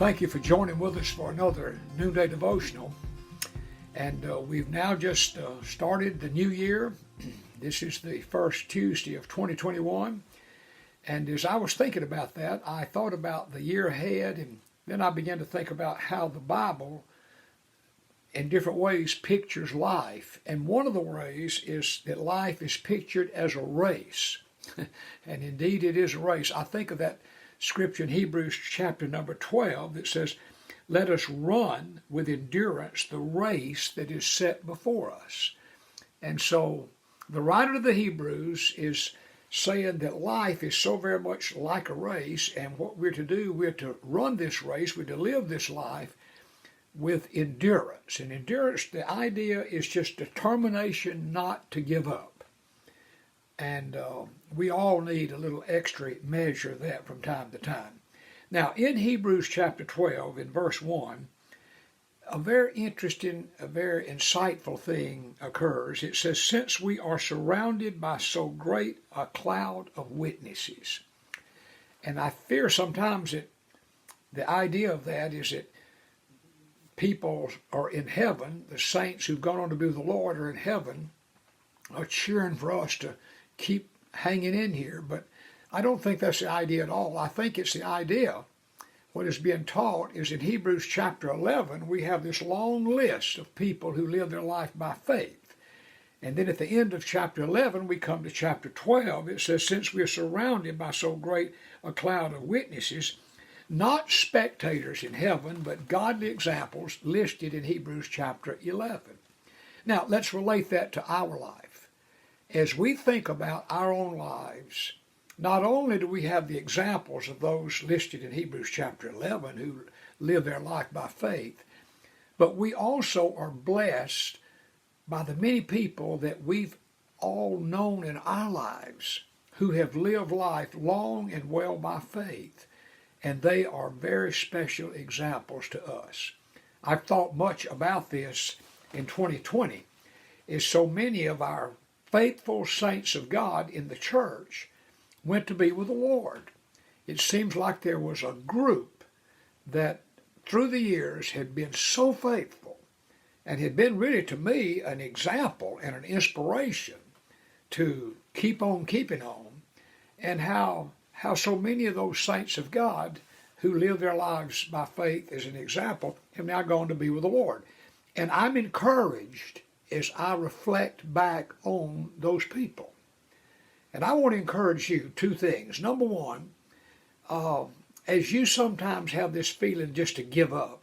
Thank you for joining with us for another Noonday Devotional. And we've now just started the new year. This is the first Tuesday of 2021. And as I was thinking about that, I thought about the year ahead, and then I began to think about how the Bible, in different ways, pictures life. And one of the ways is that life is pictured as a race. And indeed it is a race. I think of that scripture in Hebrews chapter number 12 that says, "Let us run with endurance the race that is set before us." And so the writer of the Hebrews is saying that life is so very much like a race, and what we're to do, we're to run this race, we're to live this life with endurance. And endurance, the idea is just determination not to give up. And we all need a little extra measure of that from time to time. Now, in Hebrews chapter 12, in verse 1, a very interesting, a very insightful thing occurs. It says, "Since we are surrounded by so great a cloud of witnesses." And I fear sometimes that the idea of that is that people are in heaven, the saints who've gone on to be with the Lord are in heaven, are cheering for us to keep hanging in here. But I don't think that's the idea at all. I think it's the idea. What is being taught is in Hebrews chapter 11, we have this long list of people who live their life by faith. And then at the end of chapter 11, we come to chapter 12. It says, "Since we are surrounded by so great a cloud of witnesses," not spectators in heaven, but godly examples listed in Hebrews chapter 11. Now, let's relate that to our life. As we think about our own lives, not only do we have the examples of those listed in Hebrews chapter 11 who live their life by faith, but we also are blessed by the many people that we've all known in our lives who have lived life long and well by faith, and they are very special examples to us. I've thought much about this in 2020, is so many of our faithful saints of God in the church went to be with the Lord. It seems like there was a group that through the years had been so faithful and had been really, to me, an example and an inspiration to keep on keeping on, and how so many of those saints of God who live their lives by faith as an example have now gone to be with the Lord. And I'm encouraged as I reflect back on those people. And I want to encourage you two things. Number one, as you sometimes have this feeling just to give up,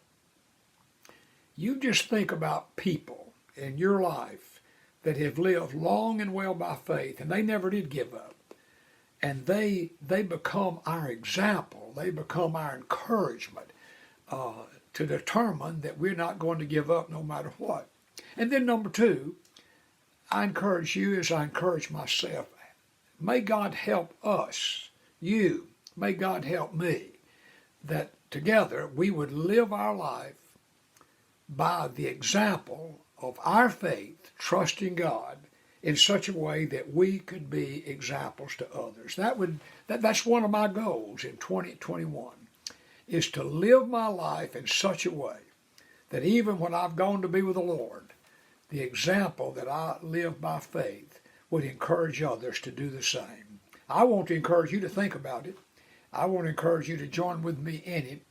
you just think about people in your life that have lived long and well by faith, and they never did give up. And they become our example. They become our encouragement to determine that we're not going to give up no matter what. And then number two, I encourage you as I encourage myself. May God help us, you, may God help me, that together we would live our life by the example of our faith, trusting God in such a way that we could be examples to others. That's one of my goals in 2021, is to live my life in such a way that even when I've gone to be with the Lord, the example that I live by faith would encourage others to do the same. I want to encourage you to think about it. I want to encourage you to join with me in it.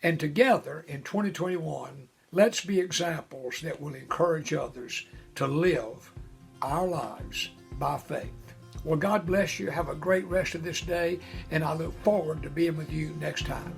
And together in 2021, let's be examples that will encourage others to live our lives by faith. Well, God bless you. Have a great rest of this day, and I look forward to being with you next time.